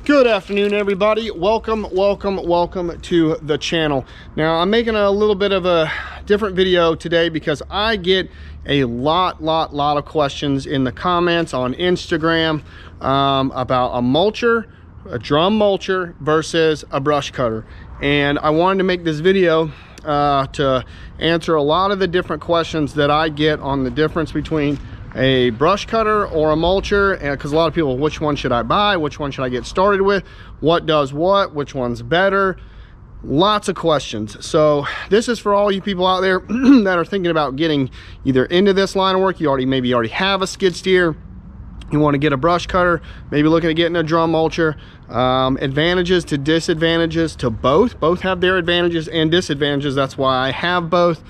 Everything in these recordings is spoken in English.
Good afternoon, everybody. Welcome to the channel. Now, I'm making a little bit of a different video today because I get a lot of questions in the comments on Instagram about a mulcher, a drum mulcher versus a brush cutter. And I wanted to make this video to answer a lot of the different questions that I get on the difference between a brush cutter or a mulcher, because a lot of people, which one should I buy, which one should I get started with, what does what, which one's better, lots of questions. So this is for all you people out there that are thinking about getting either into this line of work. You maybe already have a skid steer, you want to get a brush cutter, maybe looking at getting a drum mulcher. Advantages to disadvantages to both have their advantages and disadvantages. That's why I have both.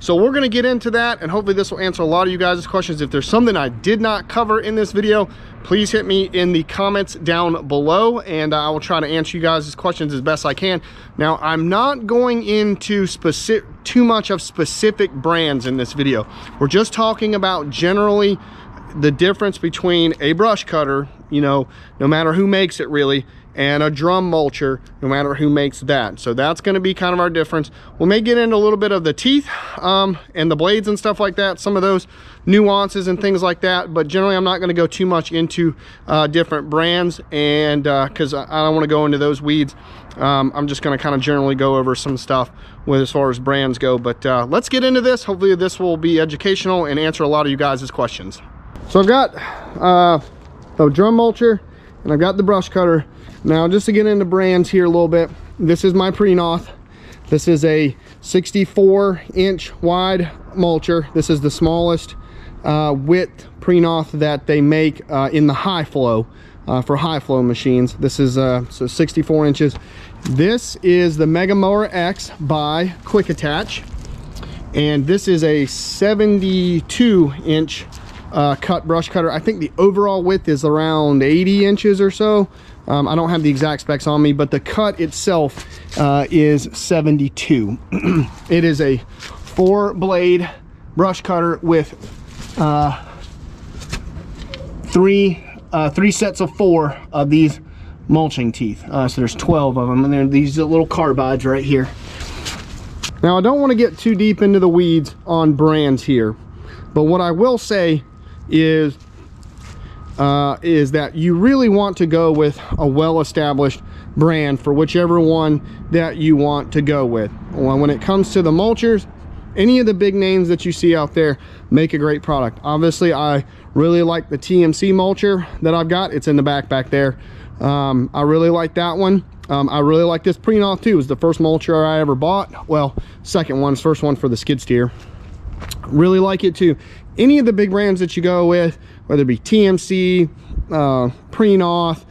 So we're going to get into that, and hopefully this will answer a lot of you guys' questions. If there's something I did not cover in this video, please hit me in the comments down below, and I will try to answer you guys' questions as best I can. Now, I'm not going into too much of specific brands in this video. We're just talking about generally the difference between a brush cutter, you know, no matter who makes it really, and a drum mulcher, no matter who makes that. So that's going to be kind of our difference. We may get into a little bit of the teeth and the blades and stuff like that, some of those nuances and things like that, but generally I'm not going to go too much into different brands, and because I don't want to go into those weeds. I'm just going to kind of generally go over some stuff with as far as brands go. But let's get into this. Hopefully this will be educational and answer a lot of you guys' questions. So I've got the drum mulcher and I've got the brush cutter. Now, just to get into brands here a little bit, this is my Prenoth. This is a 64-inch wide mulcher. This is the smallest width Prenoth that they make in the high flow, for high flow machines. This is so 64 inches. This is the Mega Mower X by Quick Attach, and this is a 72-inch cut brush cutter. I think the overall width is around 80 inches or so. I don't have the exact specs on me, but the cut itself is 72. It is a 4-blade brush cutter with three sets of 4 of these mulching teeth. So there's 12 of them, and they're these little carbides right here. Now, I don't want to get too deep into the weeds on brands here, but what I will say is that you really want to go with a well-established brand for whichever one that you want to go with. When it comes to the mulchers, any of the big names that you see out there make a great product. Obviously, I really like the TMC mulcher that I've got. It's in the back there. I really like that one. I really like this Prenoth too. It was the first mulcher I ever bought. Well, second one, first one for the skid steer. Really like it too. Any of the big brands that you go with, whether it be TMC, Prenoth,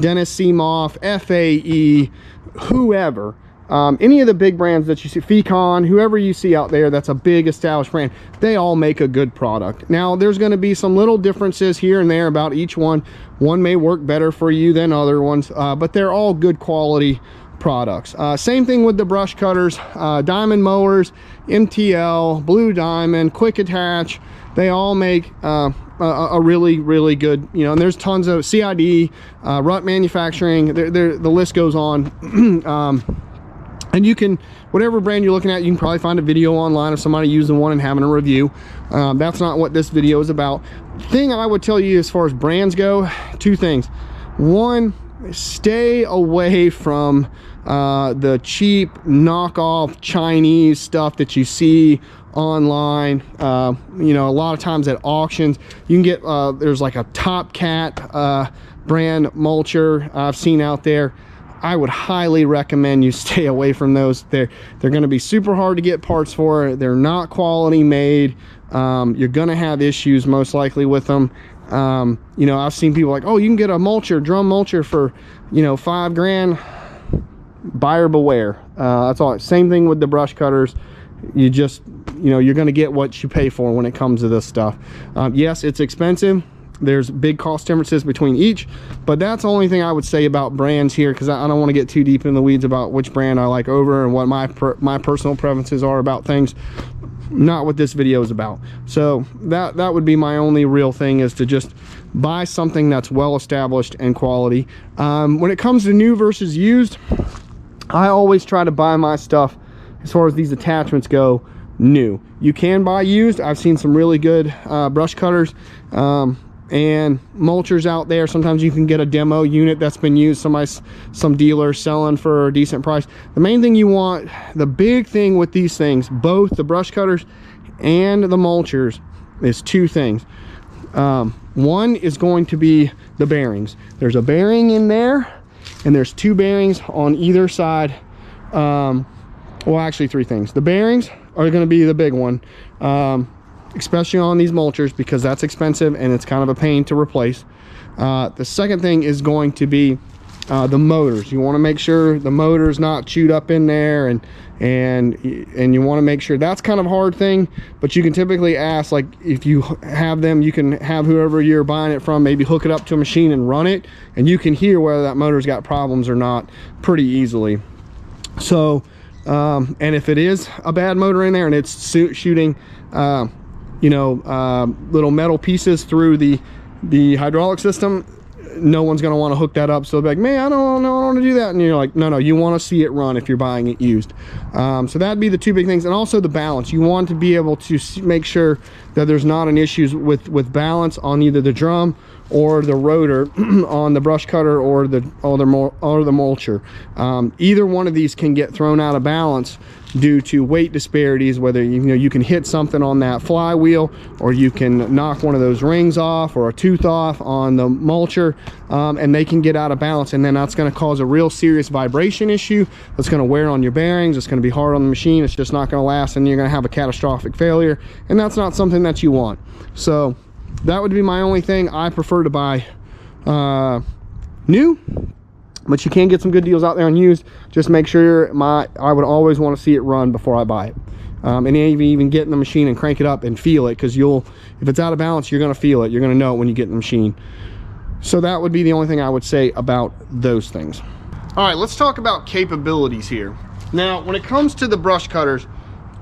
Dennis Seamoff, FAE, whoever, any of the big brands that you see, Fecon, whoever you see out there that's a big established brand, they all make a good product. Now, there's going to be some little differences here and there about each one. One may work better for you than other ones, but they're all good quality products. Same thing with the brush cutters, Diamond Mowers, MTL, Blue Diamond, Quick Attach. They all make a really good, you know, and there's tons of CID, Rut Manufacturing, the list goes on. And you can, whatever brand you're looking at, you can probably find a video online of somebody using one and having a review. That's not what this video is about. Thing I would tell you as far as brands go, 2 things. One, stay away from the cheap knockoff Chinese stuff that you see online. You know, a lot of times at auctions you can get there's like a Top Cat brand mulcher I've seen out there. I would highly recommend you stay away from those. They're going to be super hard to get parts for. They're not quality made. You're going to have issues most likely with them. You know, I've seen people like, oh, you can get a mulcher, drum mulcher for, you know, $5 grand. Buyer beware. That's all. Same thing with the brush cutters. You just, you know, you're going to get what you pay for when it comes to this stuff. Yes, it's expensive. There's big cost differences between each, but that's the only thing I would say about brands here, because I don't want to get too deep in the weeds about which brand I like over and what my personal preferences are about things. not what this video is about. So that would be my only real thing, is to just buy something that's well established and quality. When it comes to new versus used, I always try to buy my stuff, as far as these attachments go, new. You can buy used. I've seen some really good brush cutters and mulchers out there. Sometimes you can get a demo unit that's been used, some dealer selling for a decent price. The main thing you want, the big thing with these things, both the brush cutters and the mulchers, is two things. One is going to be the bearings. There's a bearing in there, and there's two bearings on either side. Well, actually three things. The bearings are going to be the big one, especially on these mulchers, because that's expensive and it's kind of a pain to replace. The second thing is going to be the motors. You want to make sure the motor's not chewed up in there, and you want to make sure. That's kind of a hard thing, but you can typically ask, like, if you have them, you can have whoever you're buying it from maybe hook it up to a machine and run it, and you can hear whether that motor's got problems or not pretty easily. So and if it is a bad motor in there and it's shooting you know, little metal pieces through the hydraulic system, no one's going to want to hook that up. So they'll be like, man, I don't want to do that. And you're like, no, you want to see it run if you're buying it used. So that'd be the two big things. And also the balance. You want to be able to make sure that there's not an issue with balance on either the drum or the rotor on the brush cutter or the mulcher. Either one of these can get thrown out of balance due to weight disparities, whether you can hit something on that flywheel, or you can knock one of those rings off or a tooth off on the mulcher, and they can get out of balance, and then that's going to cause a real serious vibration issue that's going to wear on your bearings. It's going to be hard on the machine. It's just not going to last, and you're going to have a catastrophic failure, and that's not something that you want. So that would be my only thing. I prefer to buy new, but you can get some good deals out there on used. Just make sure I would always want to see it run before I buy it, and even get in the machine and crank it up and feel it, because if it's out of balance, you're going to feel it. You're going to know it when you get in the machine. So that would be the only thing I would say about those things. All right, let's talk about capabilities here. Now, when it comes to the brush cutters,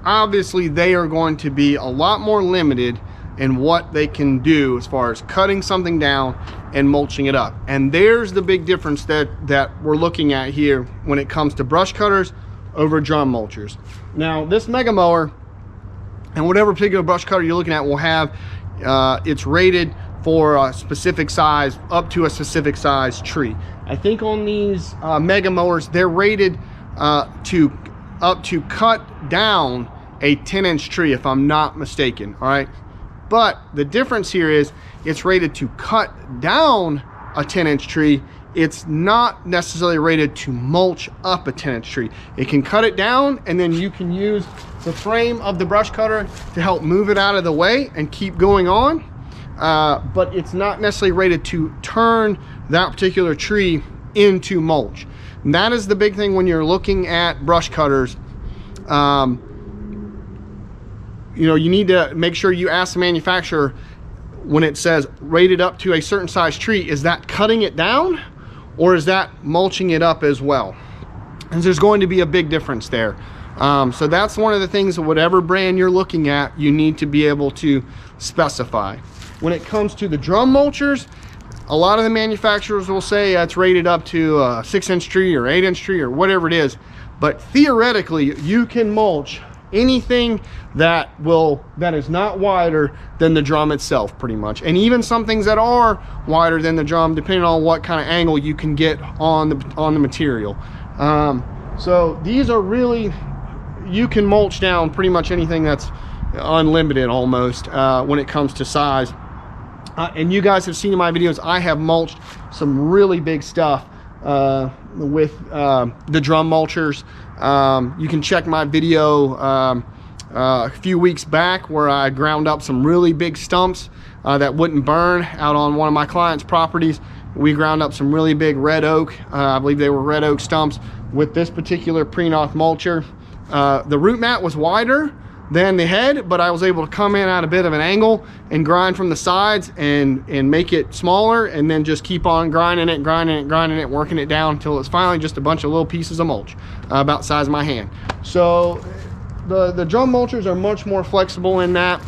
obviously they are going to be a lot more limited in what they can do as far as cutting something down and mulching it up. And there's the big difference that we're looking at here when it comes to brush cutters over drum mulchers. Now, this mega mower and whatever particular brush cutter you're looking at will have, it's rated for a specific size, up to a specific size tree. I think on these mega mowers, they're rated up to cut down a 10-inch tree, if I'm not mistaken. All right. But the difference here is it's rated to cut down a 10-inch tree. It's not necessarily rated to mulch up a 10-inch tree. It can cut it down, and then you can use the frame of the brush cutter to help move it out of the way and keep going on. But it's not necessarily rated to turn that particular tree into mulch. And that is the big thing when you're looking at brush cutters. You need to make sure you ask the manufacturer, when it says rated up to a certain size tree, is that cutting it down or is that mulching it up as well? And there's going to be a big difference there. So that's one of the things, whatever brand you're looking at, you need to be able to specify. When it comes to the drum mulchers, a lot of the manufacturers will say it's rated up to a 6-inch tree or 8-inch tree or whatever it is. But theoretically, you can mulch anything that is not wider than the drum itself, pretty much. And even some things that are wider than the drum, depending on what kind of angle you can get on the material. So these are really, you can mulch down pretty much anything that's unlimited almost when it comes to size. And you guys have seen in my videos, I have mulched some really big stuff with the drum mulchers. You can check my video a few weeks back where I ground up some really big stumps that wouldn't burn out on one of my clients' properties. We ground up some really big red oak, I believe they were red oak stumps, with this particular pre-knock mulcher. The root mat was wider than the head, but I was able to come in at a bit of an angle and grind from the sides and make it smaller, and then just keep on grinding it, working it down until it's finally just a bunch of little pieces of mulch about the size of my hand. So the drum mulchers are much more flexible in that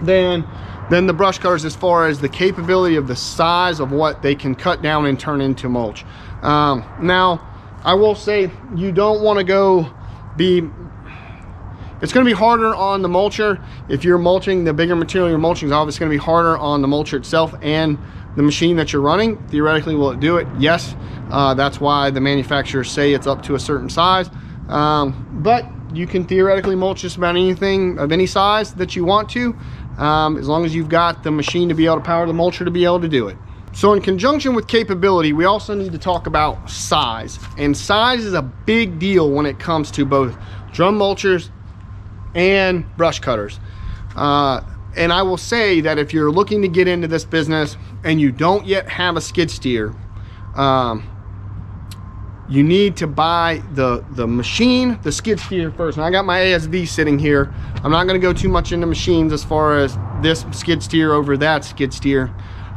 than the brush cutters, as far as the capability of the size of what they can cut down and turn into mulch. Now, I will say you don't want to go it's going to be harder on the mulcher. If you're mulching, the bigger material you're mulching off, it's going to be harder on the mulcher itself and the machine that you're running. Theoretically, will it do it? Yes. That's why the manufacturers say it's up to a certain size. But you can theoretically mulch just about anything of any size that you want to, as long as you've got the machine to be able to power the mulcher to be able to do it. So in conjunction with capability, we also need to talk about size. And size is a big deal when it comes to both drum mulchers and brush cutters. And I will say that if you're looking to get into this business and you don't yet have a skid steer, you need to buy the machine, the skid steer first. And I got my ASV sitting here. I'm not going to go too much into machines as far as this skid steer over that skid steer,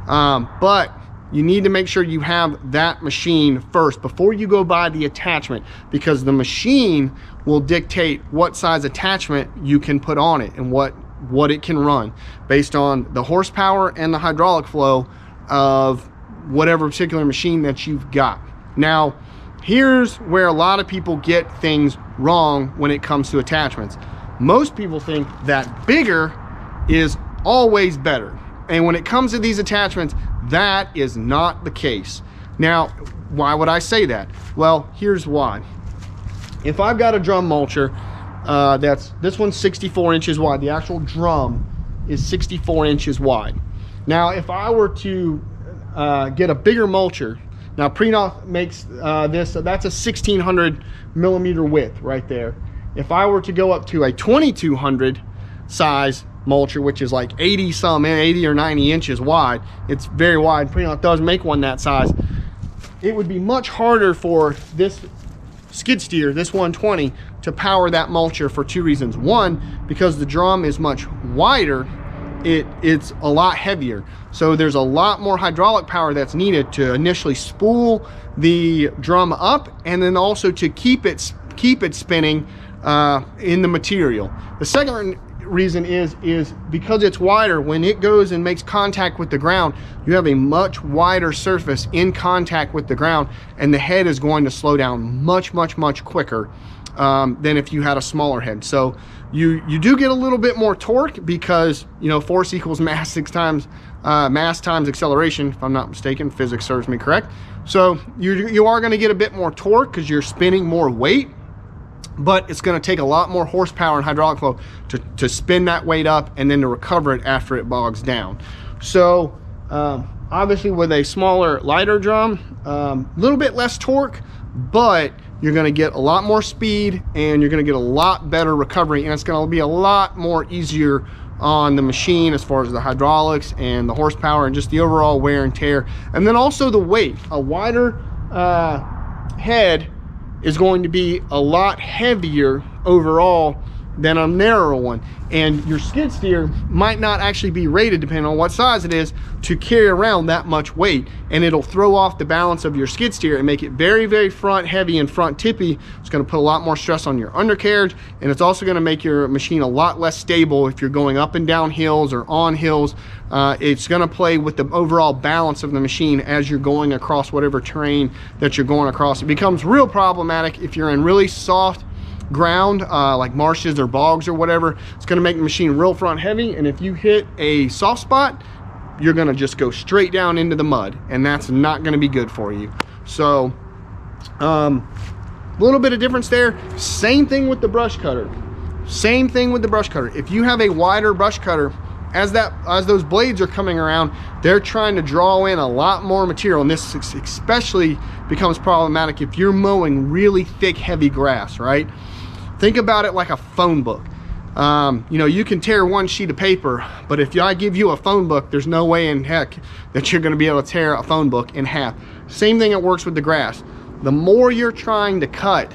but you need to make sure you have that machine first before you go buy the attachment, because the machine will dictate what size attachment you can put on it and what it can run based on the horsepower and the hydraulic flow of whatever particular machine that you've got. Now, here's where a lot of people get things wrong when it comes to attachments. Most people think that bigger is always better. And when it comes to these attachments, that is not the case. Now, why would I say that? Well, here's why. If I've got a drum mulcher, this one's 64 inches wide. The actual drum is 64 inches wide. Now, if I were to get a bigger mulcher, now Prenoth makes this, that's a 1600 millimeter width right there. If I were to go up to a 2200 size mulcher, which is like 80 or 90 inches wide, it's very wide. Prenoth does make one that size. It would be much harder for this skid steer, this 120, to power that mulcher for two reasons. One, because the drum is much wider, it's a lot heavier. So there's a lot more hydraulic power that's needed to initially spool the drum up, and then also to keep it spinning in the material. The second reason is because it's wider, when it goes and makes contact with the ground, you have a much wider surface in contact with the ground, and the head is going to slow down much quicker than if you had a smaller head. So you do get a little bit more torque, because, you know, force equals mass times acceleration, if I'm not mistaken. Physics serves me correct. So you are going to get a bit more torque because you're spinning more weight, but it's going to take a lot more horsepower and hydraulic flow to spin that weight up and then to recover it after it bogs down. So obviously with a smaller, lighter drum, a little bit less torque, but you're going to get a lot more speed and you're going to get a lot better recovery, and it's going to be a lot more easier on the machine as far as the hydraulics and the horsepower and just the overall wear and tear. And then also the weight. A wider head is going to be a lot heavier overall than a narrower one, and your skid steer might not actually be rated, depending on what size it is, to carry around that much weight, and it'll throw off the balance of your skid steer and make it very front heavy and front tippy. It's going to put a lot more stress on your undercarriage, and it's also going to make your machine a lot less stable if you're going up and down hills or on hills. It's going to play with the overall balance of the machine as you're going across whatever terrain that you're going across. It becomes real problematic if you're in really soft ground, like marshes or bogs or whatever. It's going to make the machine real front heavy, and if you hit a soft spot, you're going to just go straight down into the mud, and that's not going to be good for you. So a little bit of difference there. Same thing with the brush cutter. If you have a wider brush cutter, as those blades are coming around, they're trying to draw in a lot more material, and this especially becomes problematic if you're mowing really thick, heavy grass, right? Think about it like a phone book. You know, you can tear one sheet of paper, but if I give you a phone book, there's no way in heck that you're going to be able to tear a phone book in half. Same thing, it works with the grass. The more you're trying to cut,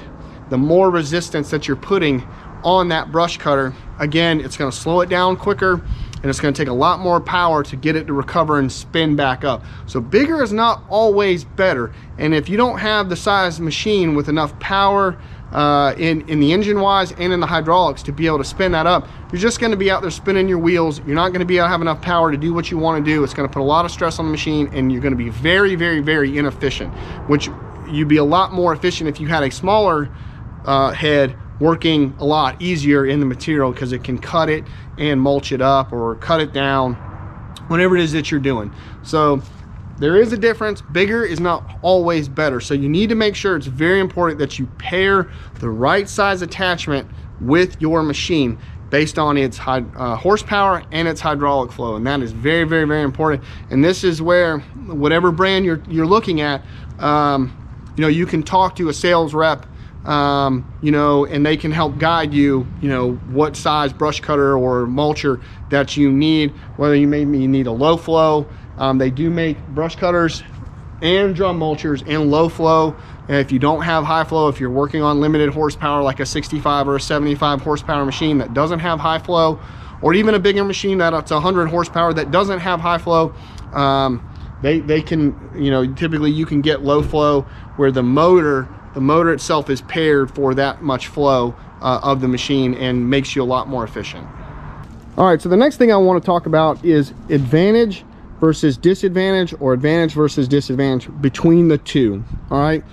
the more resistance that you're putting on that brush cutter. Again, it's going to slow it down quicker, and it's going to take a lot more power to get it to recover and spin back up. So bigger is not always better, and if you don't have the size machine with enough power in the engine wise and in the hydraulics to be able to spin that up. You're just going to be out there spinning your wheels. You're not going to be able to have enough power to do what you want to do. It's going to put a lot of stress on the machine, and you're going to be very, very, very inefficient, which you'd be a lot more efficient if you had a smaller head working a lot easier in the material, because it can cut it and mulch it up or cut it down, whatever it is that you're doing. So there is a difference. Bigger is not always better. So you need to make sure, it's very important that you pair the right size attachment with your machine based on its horsepower and its hydraulic flow. And that is very, very, very important. And this is where, whatever brand you're looking at, you know, you can talk to a sales rep, you know, and they can help guide you, you know, what size brush cutter or mulcher that you need, whether you maybe need a low flow. They do make brush cutters and drum mulchers and low flow. And if you don't have high flow, if you're working on limited horsepower like a 65 or a 75 horsepower machine that doesn't have high flow, or even a bigger machine that's 100 horsepower that doesn't have high flow, they can, you know, typically you can get low flow where the motor itself is paired for that much flow of the machine, and makes you a lot more efficient. All right, so the next thing I want to talk about is advantage versus disadvantage, or advantage versus disadvantage between the two. All right,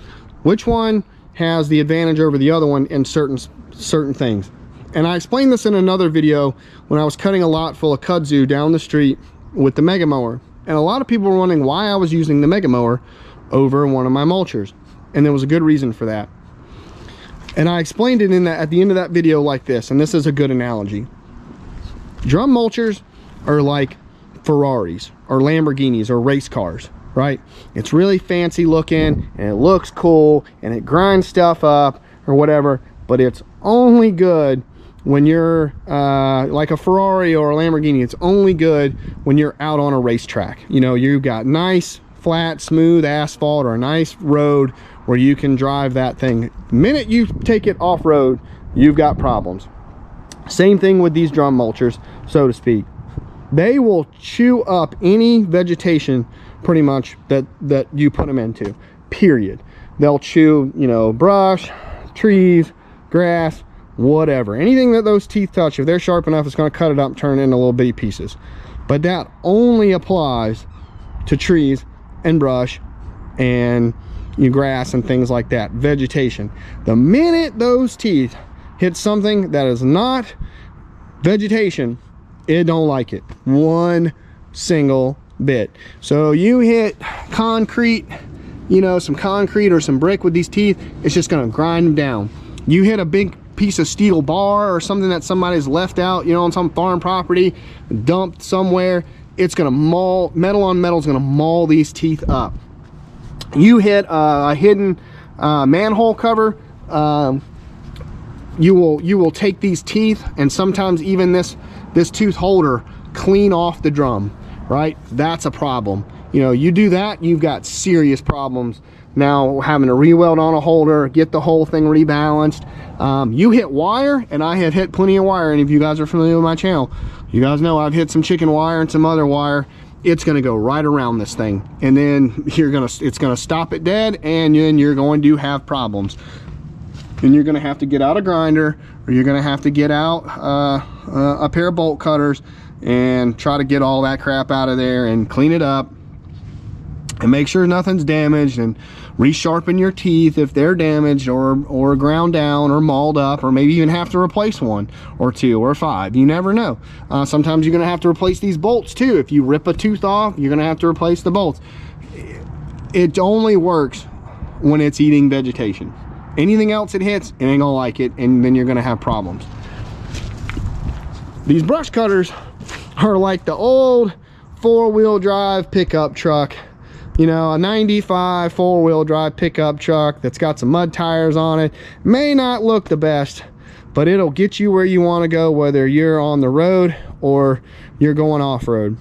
which one has the advantage over the other one in certain things? And I explained this in another video when I was cutting a lot full of kudzu down the street with the mega mower, and a lot of people were wondering why I was using the mega mower over one of my mulchers, and there was a good reason for that. And I explained it at the end of that video like this, and this is a good analogy. Drum mulchers are like Ferraris or Lamborghinis or race cars, right? It's really fancy looking and it looks cool and it grinds stuff up or whatever, but it's only good when you're like a Ferrari or a Lamborghini. It's only good when you're out on a racetrack. You know, you've got nice flat smooth asphalt or a nice road where you can drive that thing. The minute you take it off-road, you've got problems. Same thing with these drum mulchers, so to speak. They will chew up any vegetation pretty much that you put them into, period. They'll chew, you know, brush, trees, grass, whatever. Anything that those teeth touch, if they're sharp enough, it's going to cut it up and turn it into little bitty pieces. But that only applies to trees and brush and grass and things like that, vegetation. The minute those teeth hit something that is not vegetation, it don't like it one single bit. So you hit concrete, you know, some concrete or some brick with these teeth, it's just going to grind them down. You hit a big piece of steel bar or something that somebody's left out, you know, on some farm property, dumped somewhere, it's going to maul, metal on metal is going to maul these teeth up. You hit a hidden manhole cover, you will take these teeth and sometimes even this tooth holder clean off the drum, right? That's a problem. You know, you do that, you've got serious problems. Now having to re-weld on a holder, get the whole thing rebalanced. You hit wire, and I have hit plenty of wire. And if you guys are familiar with my channel, you guys know I've hit some chicken wire and some other wire. It's gonna go right around this thing, and then it's gonna stop it dead, and then you're going to have problems. And you're gonna have to get out a grinder, or you're gonna have to get out a pair of bolt cutters and try to get all that crap out of there and clean it up and make sure nothing's damaged, and resharpen your teeth if they're damaged or ground down or mauled up, or maybe even have to replace one or two or five. You never know. Sometimes you're gonna have to replace these bolts too. If you rip a tooth off, you're gonna have to replace the bolts. It only works when it's eating vegetation. Anything else it hits, it ain't gonna like it, and then you're gonna have problems. These brush cutters are like the old four-wheel drive pickup truck. You know, a 95 four-wheel drive pickup truck that's got some mud tires on it. May not look the best, but it'll get you where you want to go, whether you're on the road or you're going off-road.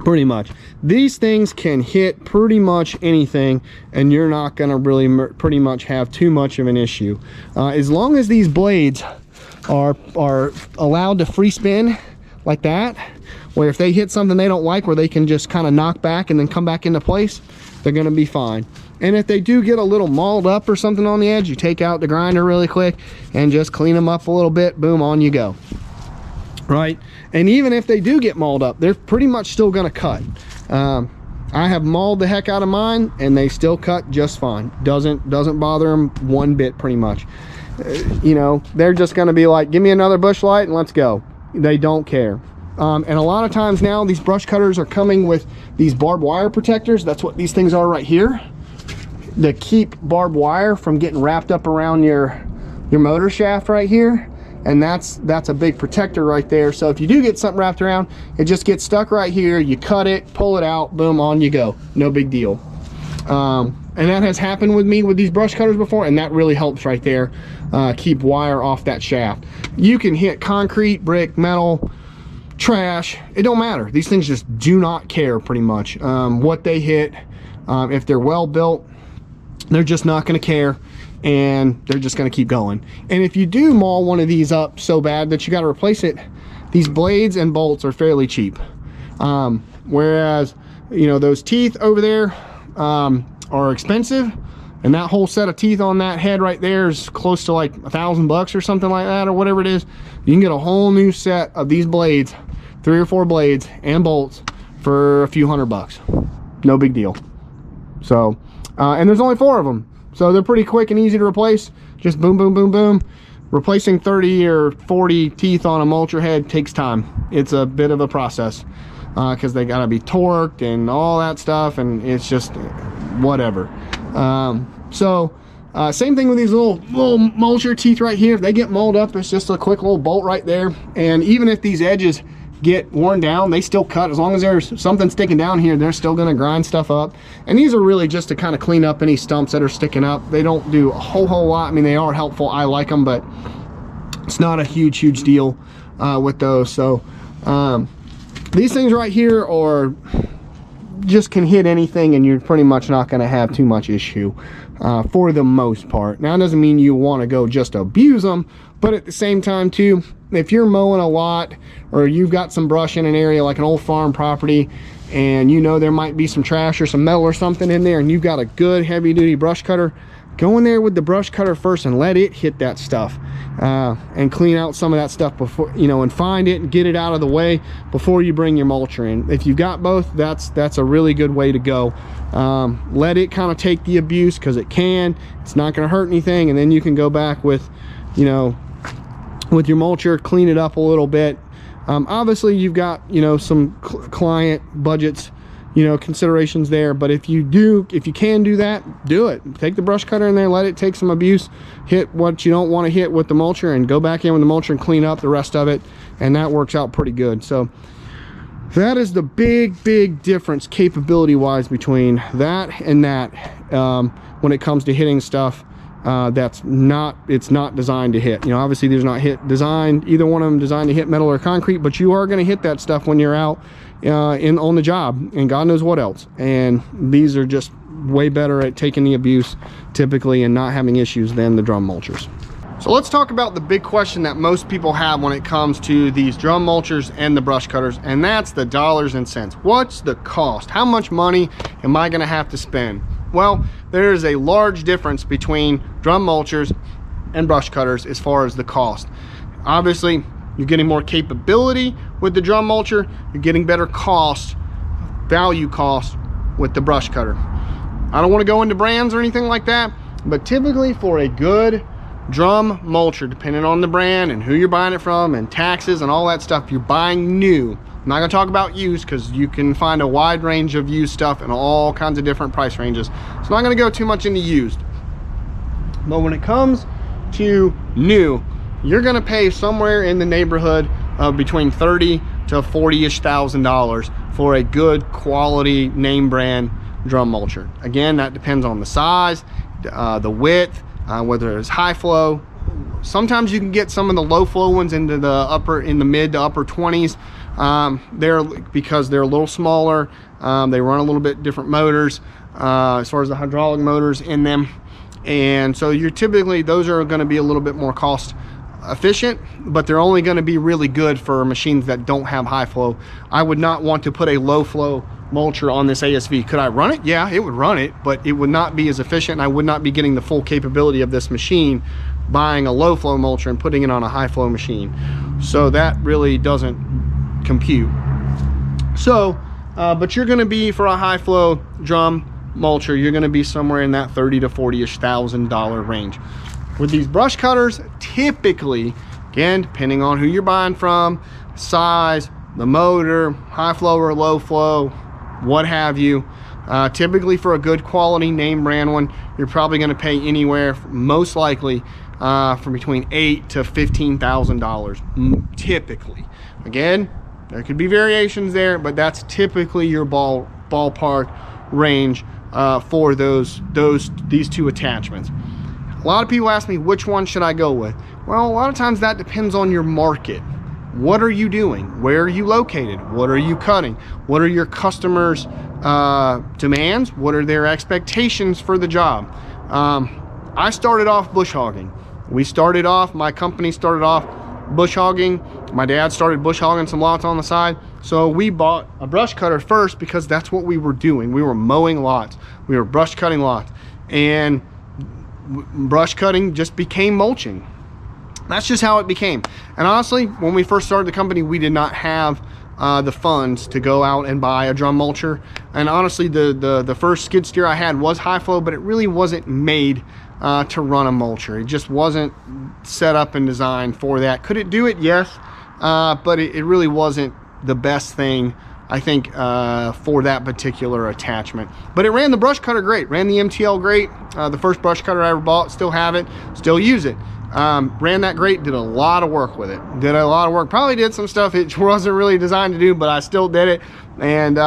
Pretty much. These things can hit pretty much anything, and you're not going to really pretty much have too much of an issue. As long as these blades are allowed to free spin like that, where if they hit something they don't like, where they can just kind of knock back and then come back into place, they're going to be fine. And if they do get a little mauled up or something on the edge, you take out the grinder really quick and just clean them up a little bit. Boom, on you go. Right? And even if they do get mauled up, they're pretty much still going to cut. I have mauled the heck out of mine and they still cut just fine. Doesn't bother them one bit, pretty much. You know, they're just going to be like, give me another bush light and let's go. They don't care. And a lot of times now these brush cutters are coming with these barbed wire protectors. That's what these things are right here, to keep barbed wire from getting wrapped up around your motor shaft right here. And that's a big protector right there. So if you do get something wrapped around, it just gets stuck right here. You cut it, pull it out, boom, on you go. No big deal. And that has happened with me with these brush cutters before, and that really helps right there. Keep wire off that shaft. You can hit concrete, brick, metal, trash, it don't matter. These things just do not care, pretty much, what they hit. If they're well built, they're just not going to care, and they're just going to keep going. And if you do maul one of these up so bad that you got to replace it, these blades and bolts are fairly cheap. Whereas, you know, those teeth over there are expensive, and that whole set of teeth on that head right there is close to like $1,000 or something like that, or whatever it is. You can get a whole new set of these blades, 3 or 4 blades and bolts, for a few $100. No big deal. So and there's only 4 of them, so they're pretty quick and easy to replace. Just boom, boom, boom, boom. Replacing 30 or 40 teeth on a mulcher head takes time. It's a bit of a process, because they gotta be torqued and all that stuff, and it's just whatever. Same thing with these little mulcher teeth right here. If they get mauled up, it's just a quick little bolt right there. And even if these edges get worn down, they still cut. As long as there's something sticking down here, they're still going to grind stuff up. And these are really just to kind of clean up any stumps that are sticking up. They don't do a whole lot. I mean, they are helpful. I like them, but it's not a huge deal with those. So these things right here are just can hit anything, and you're pretty much not going to have too much issue for the most part. Now, it doesn't mean you want to go just abuse them, but at the same time too, if you're mowing a lot, or you've got some brush in an area like an old farm property, and you know there might be some trash or some metal or something in there, and you've got a good heavy duty brush cutter, go in there with the brush cutter first and let it hit that stuff, and clean out some of that stuff before, you know, and find it and get it out of the way before you bring your mulcher in. If you've got both, that's a really good way to go. Let it kind of take the abuse, because it can. It's not going to hurt anything, and then you can go back with, you know, with your mulcher, clean it up a little bit. Obviously you've got, you know, some client budgets, you know, considerations there, but if you can do that, do it. Take the brush cutter in there, let it take some abuse, hit what you don't want to hit with the mulcher, and go back in with the mulcher and clean up the rest of it, and that works out pretty good. So that is the big difference capability wise between that and that, when it comes to hitting stuff it's not designed to hit. You know, obviously there's not designed, either one of them designed to hit metal or concrete, but you are going to hit that stuff when you're out on the job, and God knows what else. And these are just way better at taking the abuse typically and not having issues than the drum mulchers. So let's talk about the big question that most people have when it comes to these drum mulchers and the brush cutters, and that's the dollars and cents. What's the cost? How much money am I going to have to spend? Well, there is a large difference between drum mulchers and brush cutters as far as the cost. Obviously, you're getting more capability with the drum mulcher. You're getting better value cost with the brush cutter. I don't want to go into brands or anything like that, but typically for a good drum mulcher, depending on the brand and who you're buying it from and taxes and all that stuff, you're buying new. I'm not going to talk about used, because you can find a wide range of used stuff in all kinds of different price ranges. So I'm not going to go too much into used. But when it comes to new, you're going to pay somewhere in the neighborhood of between $30,000 to $40,000 for a good quality name brand drum mulcher. Again, that depends on the size, the width, whether it's high flow. Sometimes you can get some of the low flow ones in the mid to upper 20s. Because they're a little smaller, they run a little bit different motors as far as the hydraulic motors in them, and so those are going to be a little bit more cost efficient, but they're only going to be really good for machines that don't have high flow. I would not want to put a low flow mulcher on this ASV. Could I run it? Yeah, it would run it, but it would not be as efficient, and I would not be getting the full capability of this machine buying a low flow mulcher and putting it on a high flow machine. So that really doesn't compute. So, but you're gonna be, for a high flow drum mulcher, you're gonna be somewhere in that $30,000 to $40,000 range. With these brush cutters, typically, again, depending on who you're buying from, size, the motor, high flow or low flow, what have you, typically for a good quality name brand one, you're probably going to pay anywhere, most likely, from between $8,000 to $15,000, typically. Again, there could be variations there, but that's typically your ballpark range for these two attachments. A lot of people ask me, which one should I go with? Well, a lot of times that depends on your market. What are you doing? Where are you located? What are you cutting? What are your customers' demands? What are their expectations for the job? I started off bush hogging. My company started off bush hogging. My dad started bush hogging some lots on the side. So we bought a brush cutter first because that's what we were doing. We were mowing lots. We were brush cutting lots. And brush cutting just became mulching. That's just how it became. And honestly, when we first started the company, we did not have the funds to go out and buy a drum mulcher. And honestly, the first skid steer I had was high flow, but it really wasn't made to run a mulcher. It just wasn't set up and designed for that. Could it do it? Yes, but it really wasn't the best thing, I think, for that particular attachment. But it ran the brush cutter great, ran the MTL great. The first brush cutter I ever bought, still have it, still use it. Ran that great, did a lot of work with it. Probably did some stuff it wasn't really designed to do, but I still did it. And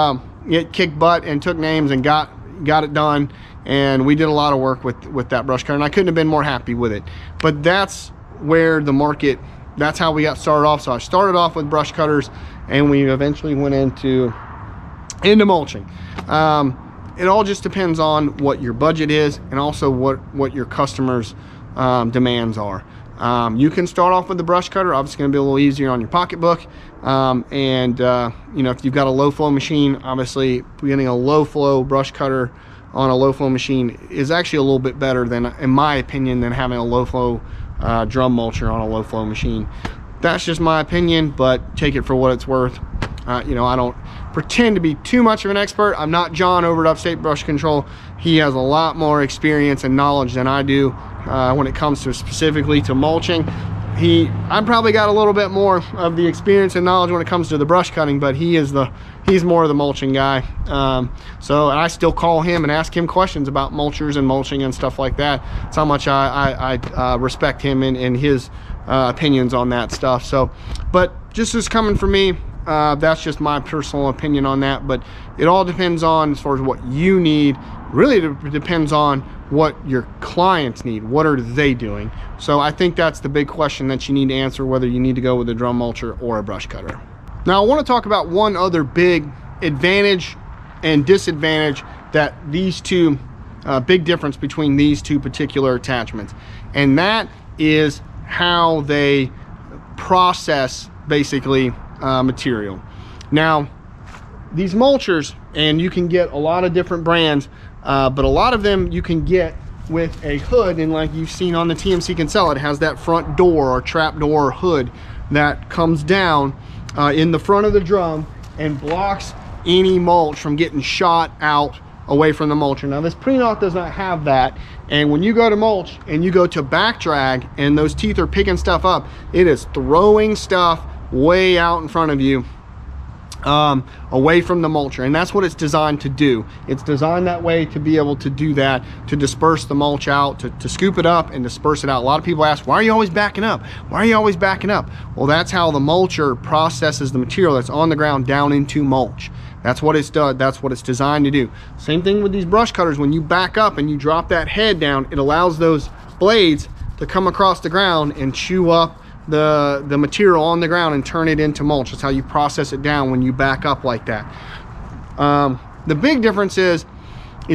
it kicked butt and took names and got it done. And we did a lot of work with that brush cutter, and I couldn't have been more happy with it. But that's where the market, that's how we got started off. So I started off with brush cutters, and we eventually went into mulching. It all just depends on what your budget is, and also what your customers' demands are. You can start off with the brush cutter. Obviously going to be a little easier on your pocketbook. You know, if you've got a low flow machine, obviously getting a low flow brush cutter on a low flow machine is actually a little bit better than, in my opinion, than having a low flow drum mulcher on a low flow machine. That's just my opinion, but take it for what it's worth. You know, I don't pretend to be too much of an expert. I'm not John over at Upstate Brush Control. He has a lot more experience and knowledge than I do when it comes to specifically to mulching. I've probably got a little bit more of the experience and knowledge when it comes to the brush cutting, but he's more of the mulching guy. So I still call him and ask him questions about mulchers and mulching and stuff like that. That's how much I respect him and his opinions on that stuff. So, but just as coming from me, that's just my personal opinion on that. But it all depends on, as far as what you need, really it depends on what your clients need. What are they doing? So I think that's the big question that you need to answer, whether you need to go with a drum mulcher or a brush cutter. Now I want to talk about one other big advantage and disadvantage that these two, big difference between these two particular attachments, and that is how they process basically material. Now these mulchers, and you can get a lot of different brands, but a lot of them you can get with a hood, and like you've seen on the TMC Kinsella, it has that front door or trap door hood that comes down in the front of the drum and blocks any mulch from getting shot out away from the mulcher. Now this pre-knot does not have that, and when you go to mulch and you go to back drag and those teeth are picking stuff up, it is throwing stuff way out in front of you, away from the mulcher, and that's what it's designed to do. It's designed that way to be able to do that, to disperse the mulch out, to scoop it up and disperse it out. A lot of people ask, why are you always backing up? Why are you always backing up? Well, that's how the mulcher processes the material that's on the ground down into mulch. That's what it's done. That's what it's designed to do. Same thing with these brush cutters. When you back up and you drop that head down, it allows those blades to come across the ground and chew up the material on the ground and turn it into mulch. That's how you process it down when you back up like that. The big difference is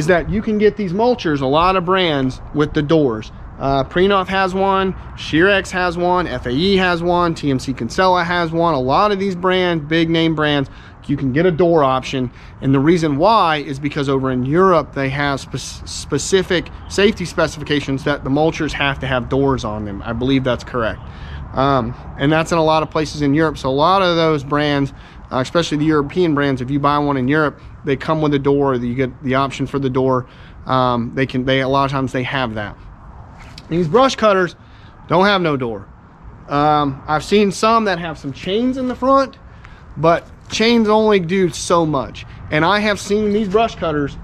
that you can get these mulchers, a lot of brands, with the doors. Prenoff has one, Sheerex has one, FAE has one, TMC Kinsella has one. A lot of these brands, big name brands, you can get a door option. And the reason why is because over in Europe, they have specific safety specifications that the mulchers have to have doors on them. I believe that's correct. And that's in a lot of places in Europe. So a lot of those brands, especially the European brands, if you buy one in Europe, they come with a door. You get the option for the door. A lot of times they have that. These brush cutters don't have no door. I've seen some that have some chains in the front, but chains only do so much. And I have seen these brush cutters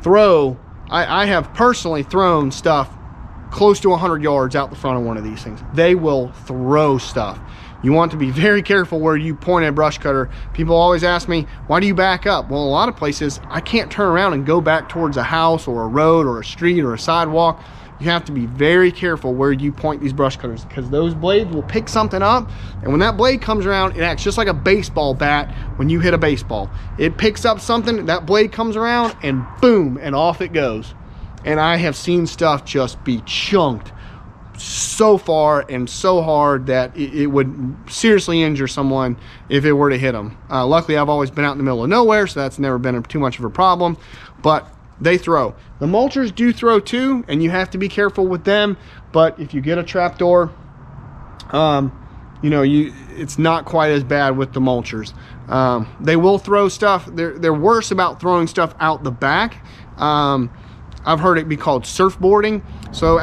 throw, I have personally thrown stuff close to 100 yards out the front of one of these things. They will throw stuff. You want to be very careful where you point a brush cutter. People always ask me, why do you back up? Well, a lot of places I can't turn around and go back towards a house or a road or a street or a sidewalk. You have to be very careful where you point these brush cutters, because those blades will pick something up, and when that blade comes around, it acts just like a baseball bat when you hit a baseball. It picks up something, that blade comes around, and boom, and off it goes. And I have seen stuff just be chunked so far and so hard that it would seriously injure someone if it were to hit them. Luckily, I've always been out in the middle of nowhere, so that's never been too much of a problem, but they throw. The mulchers do throw too, and you have to be careful with them. But if you get a trap door, you know, it's not quite as bad with the mulchers. They will throw stuff. They're worse about throwing stuff out the back. I've heard it be called surfboarding. So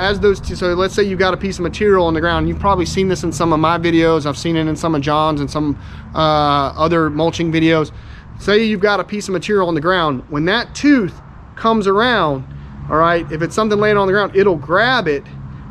so let's say you've got a piece of material on the ground. You've probably seen this in some of my videos. I've seen it in some of John's and some other mulching videos. Say you've got a piece of material on the ground. When that tooth comes around, all right, if it's something laying on the ground, it'll grab it,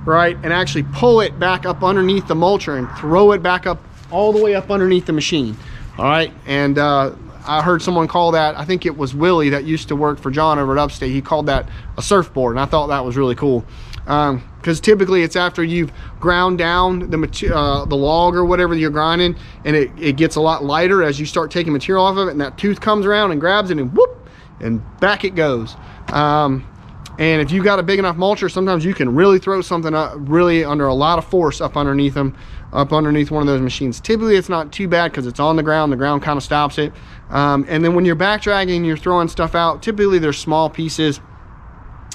right, and actually pull it back up underneath the mulcher and throw it back up all the way up underneath the machine. All right, and I heard someone call that, I think it was Willie that used to work for John over at Upstate, he called that a surfboard, and I thought that was really cool. Because typically it's after you've ground down the log or whatever you're grinding, and it gets a lot lighter as you start taking material off of it, and that tooth comes around and grabs it, and whoop, and back it goes. And if you got a big enough mulcher, sometimes you can really throw something up really under a lot of force up underneath them, up underneath one of those machines. Typically it's not too bad because it's on the ground kind of stops it. And then when you're back dragging, you're throwing stuff out, typically they're small pieces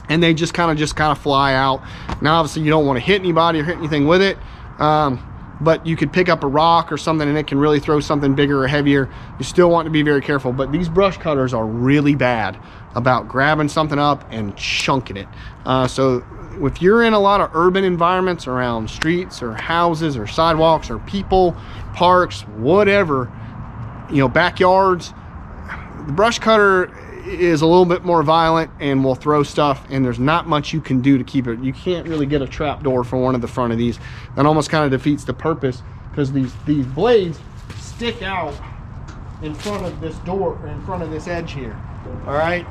and they just kind of fly out. Now obviously you don't want to hit anybody or hit anything with it, but you could pick up a rock or something and it can really throw something bigger or heavier. You still want to be very careful, but these brush cutters are really bad about grabbing something up and chunking it. So if you're in a lot of urban environments around streets or houses or sidewalks or people, parks, whatever, you know, backyards, the brush cutter is a little bit more violent and will throw stuff, and there's not much you can do to keep it. You can't really get a trap door for one of the front of these. That almost kind of defeats the purpose, because these blades stick out in front of this door, in front of this edge here. All right,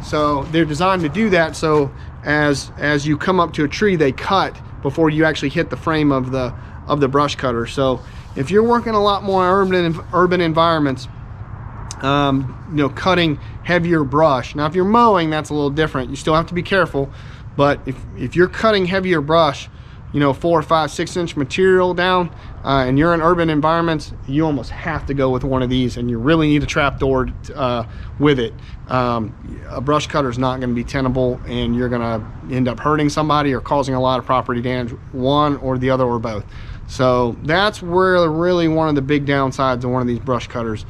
so they're designed to do that, so as you come up to a tree, they cut before you actually hit the frame of the brush cutter. So if you're working a lot more urban environments, you know, cutting heavier brush. Now if you're mowing, that's a little different. You still have to be careful, but if you're cutting heavier brush, you know, 4, 5, 6 inch material down, and you're in urban environments, you almost have to go with one of these, and you really need a trap door with it. A brush cutter is not going to be tenable, and you're going to end up hurting somebody or causing a lot of property damage, one or the other or both. So that's where really one of the big downsides of one of these brush cutters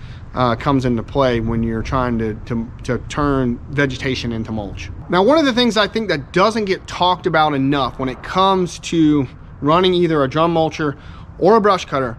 comes into play when you're trying to turn vegetation into mulch. Now, one of the things I think that doesn't get talked about enough when it comes to running either a drum mulcher or a brush cutter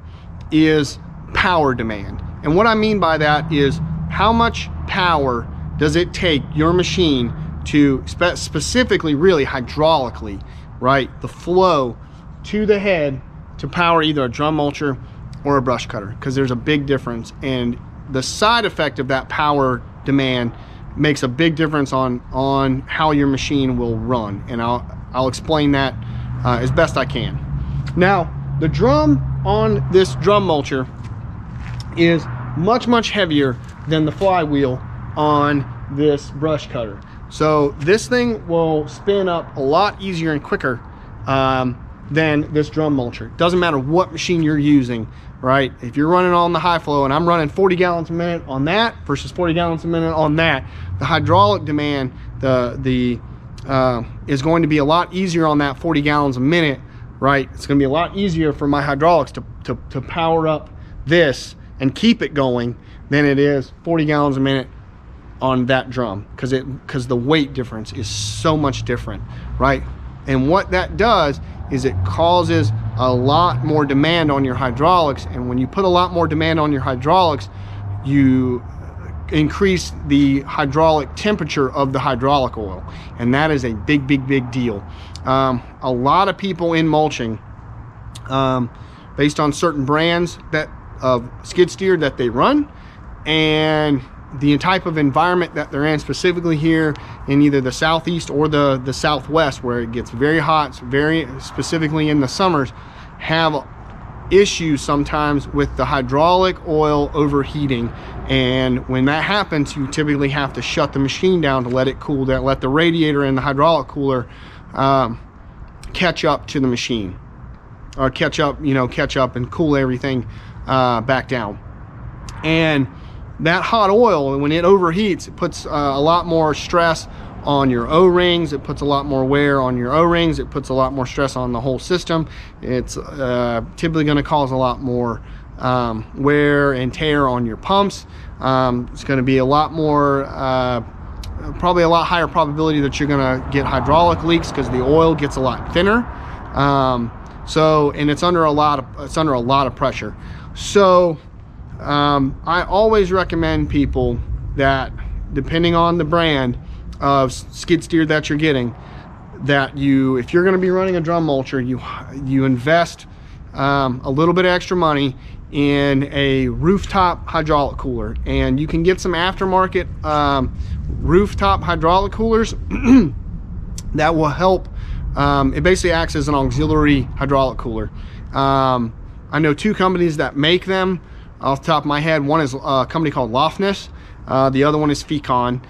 is power demand. And what I mean by that is, how much power does it take your machine to specifically, really hydraulically, right, the flow to the head to power either a drum mulcher or a brush cutter? Because there's a big difference, and the side effect of that power demand makes a big difference on how your machine will run, and I'll explain that as best I can. Now, the drum on this drum mulcher is much heavier than the flywheel on this brush cutter. So this thing will spin up a lot easier and quicker than this drum mulcher. Doesn't matter what machine you're using, right? If you're running on the high flow and I'm running 40 gallons a minute on that versus 40 gallons a minute on that, the hydraulic demand is going to be a lot easier on that 40 gallons a minute, right? It's going to be a lot easier for my hydraulics to power up this and keep it going than it is 40 gallons a minute on that drum, because the weight difference is so much different, right? And what that does is it causes a lot more demand on your hydraulics, and when you put a lot more demand on your hydraulics, you increase the hydraulic temperature of the hydraulic oil, and that is a big deal. A lot of people in mulching, based on certain brands that of skid steer that they run and the type of environment that they're in, specifically here in either the southeast or the southwest, where it gets very hot, very specifically in the summers, have issues sometimes with the hydraulic oil overheating. And when that happens, you typically have to shut the machine down to let it cool down, let the radiator and the hydraulic cooler catch up to the machine, or catch up and cool everything back down. And that hot oil, when it overheats, it puts a lot more stress on your O-rings. It puts a lot more wear on your O-rings. It puts a lot more stress on the whole system. It's typically going to cause a lot more wear and tear on your pumps. It's going to be a lot more, probably a lot higher probability that you're going to get hydraulic leaks because the oil gets a lot thinner. And it's under a lot of pressure. So I always recommend people that, depending on the brand of skid steer that you're getting, that if you're going to be running a drum mulcher, you invest a little bit of extra money in a rooftop hydraulic cooler. And you can get some aftermarket rooftop hydraulic coolers that will help. It basically acts as an auxiliary hydraulic cooler. I know two companies that make them off the top of my head. One is a company called Lofness. The other one is Fecon.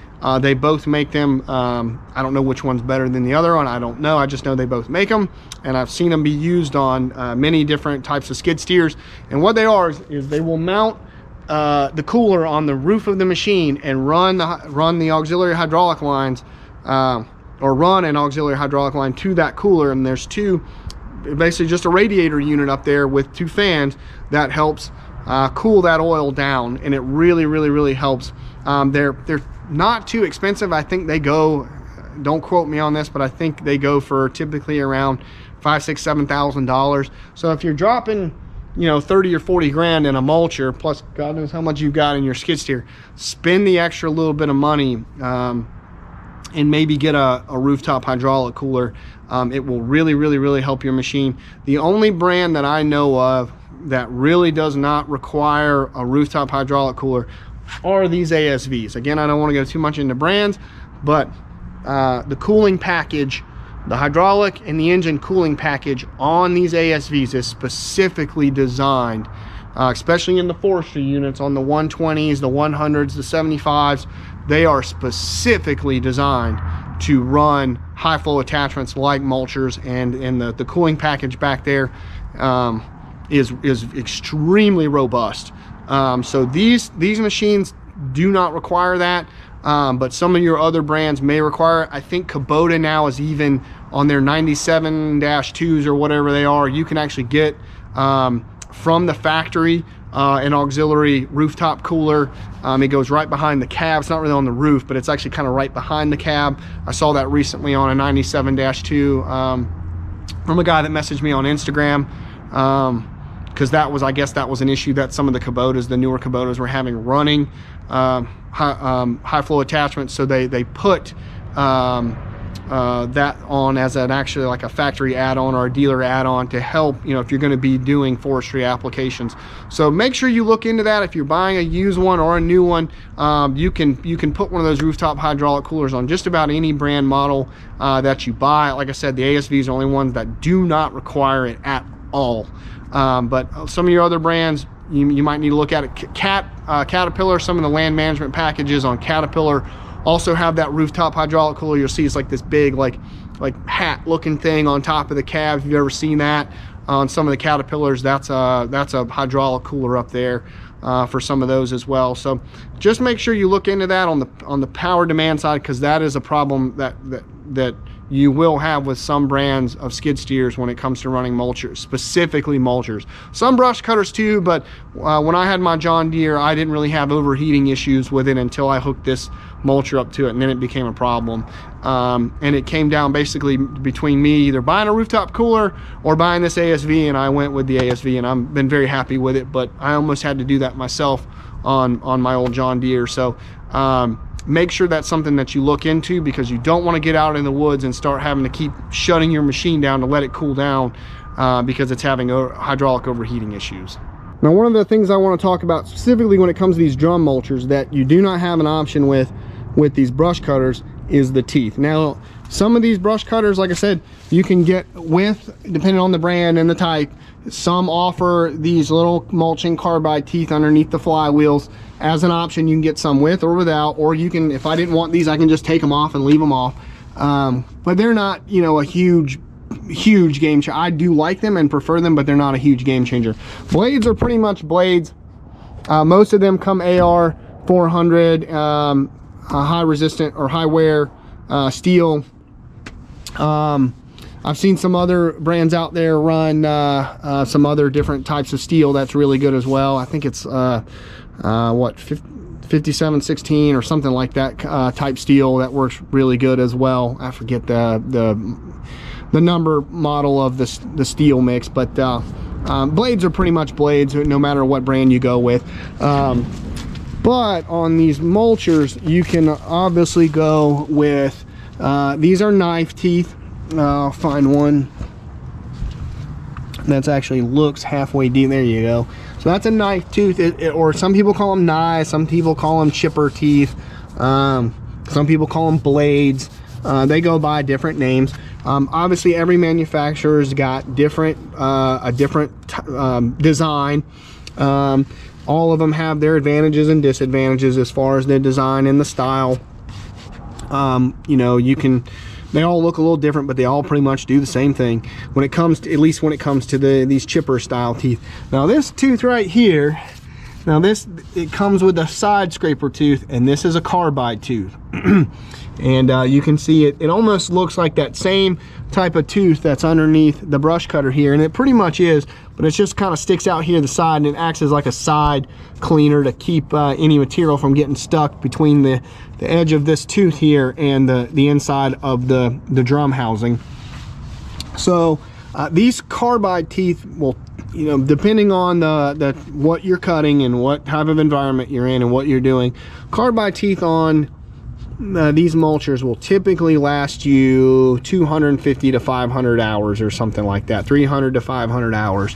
They both make them. I don't know which one's better than the other one. I don't know. I just know they both make them, and I've seen them be used on many different types of skid steers. And what they are is they will mount the cooler on the roof of the machine and run the auxiliary hydraulic lines, or run an auxiliary hydraulic line to that cooler. And there's basically just a radiator unit up there with two fans that helps cool that oil down, and it really helps. They're not too expensive. I think they go, don't quote me on this, but I think they go for typically around $5,000, $6,000, $7,000. So if you're dropping 30 or 40 grand in a mulcher, plus God knows how much you've got in your skid steer, spend the extra little bit of money and maybe get a rooftop hydraulic cooler. It will really help your machine. The only brand that I know of that really does not require a rooftop hydraulic cooler are these ASVs. Again, I don't want to go too much into brands, but the cooling package, the hydraulic and the engine cooling package on these ASVs is specifically designed, especially in the forestry units, on the 120s, the 100s, the 75s. They are specifically designed to run high flow attachments like mulchers, and the cooling package back there is extremely robust. So these machines do not require that, but some of your other brands may require it. I think Kubota now is even on their 97-2s or whatever they are. You can actually get from the factory an auxiliary rooftop cooler. It goes right behind the cab. It's not really on the roof, but it's actually kind of right behind the cab. I saw that recently on a 97-2 from a guy that messaged me on Instagram, because I guess that was an issue that some of the Kubotas, the newer Kubotas, were having running high flow attachments. So they put that on as actually like a factory add-on or a dealer add-on to help, if you're going to be doing forestry applications. So make sure you look into that. If you're buying a used one or a new one, you can put one of those rooftop hydraulic coolers on just about any brand model that you buy. Like I said, the ASVs are the only ones that do not require it at all. But some of your other brands, you might need to look at it. Caterpillar, some of the land management packages on Caterpillar also have that rooftop hydraulic cooler. You'll see it's like this big like hat looking thing on top of the cab, if you've ever seen that. on some of the Caterpillars. That's a hydraulic cooler up there for some of those as well. So just make sure you look into that on the power demand side, because that is a problem that you will have with some brands of skid steers when it comes to running mulchers, specifically mulchers. Some brush cutters too, but when I had my John Deere, I didn't really have overheating issues with it until I hooked this mulcher up to it, and then it became a problem. And it came down basically between me either buying a rooftop cooler or buying this ASV, and I went with the ASV, and I've been very happy with it, but I almost had to do that myself on my old John Deere. So make sure that's something that you look into, because you don't want to get out in the woods and start having to keep shutting your machine down to let it cool down because it's having hydraulic overheating issues. Now, one of the things I want to talk about specifically when it comes to these drum mulchers that you do not have an option with these brush cutters is the teeth. Now, some of these brush cutters, like I said, you can get with, depending on the brand and the type. Some offer these little mulching carbide teeth underneath the flywheels as an option. You can get some with or without, or you can, if I didn't want these, I can just take them off and leave them off. But they're not, you know, a huge game changer. I do like them and prefer them, but they're not a huge game changer. Blades are pretty much blades. Most of them come AR 400, high resistant or high wear steel. I've seen some other brands out there run some other different types of steel that's really good as well. I think it's what, 5716 or something like that type steel that works really good as well. I forget the number model of the steel mix, but blades are pretty much blades no matter what brand you go with. But on these mulchers, you can obviously go with these are knife teeth. I'll find one that's actually looks halfway deep. There you go. So that's a knife tooth, or some people call them knives, some people call them chipper teeth, some people call them blades. They go by different names. Obviously, every manufacturer's got a different design. All of them have their advantages and disadvantages as far as the design and the style. You know, they all look a little different, but they all pretty much do the same thing when it comes to, at least when it comes to these chipper style teeth. Now this tooth right here, it comes with a side scraper tooth, and this is a carbide tooth. And you can see it almost looks like that same type of tooth that's underneath the brush cutter here, and it pretty much is, but it just kind of sticks out here the side, and it acts as like a side cleaner to keep any material from getting stuck between the edge of this tooth here and the inside of the drum housing. So these carbide teeth will, you know, depending on what you're cutting and what type of environment you're in and what you're doing, carbide teeth on these mulchers will typically last you 250 to 500 hours or something like that, 300 to 500 hours.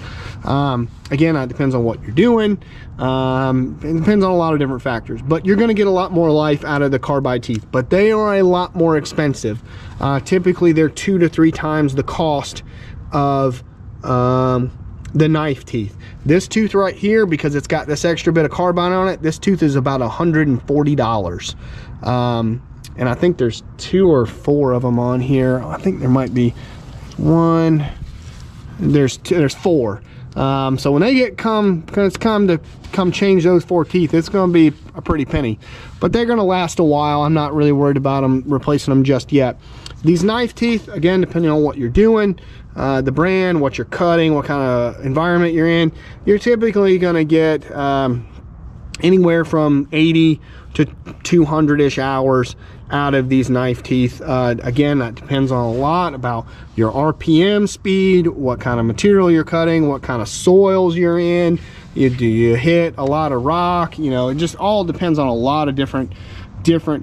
Again, it depends on what you're doing. It depends on a lot of different factors, but you're going to get a lot more life out of the carbide teeth, but they are a lot more expensive. Typically they're 2 to 3 times the cost of the knife teeth. This tooth right here, because it's got this extra bit of carbide on it, this tooth is about $140. And I think there's 2 or 4 of them on here. I think there might be one. There's 4. So when it's come to change those 4 teeth, it's going to be a pretty penny, but they're going to last a while. I'm not really worried about them replacing them just yet. These knife teeth, again, depending on what you're doing, the brand, what you're cutting, what kind of environment you're in, you're typically going to get anywhere from 80 to 200-ish hours out of these knife teeth. Again, that depends on a lot about your RPM speed, what kind of material you're cutting, what kind of soils you're in. Do you hit a lot of rock? You know, it just all depends on a lot of different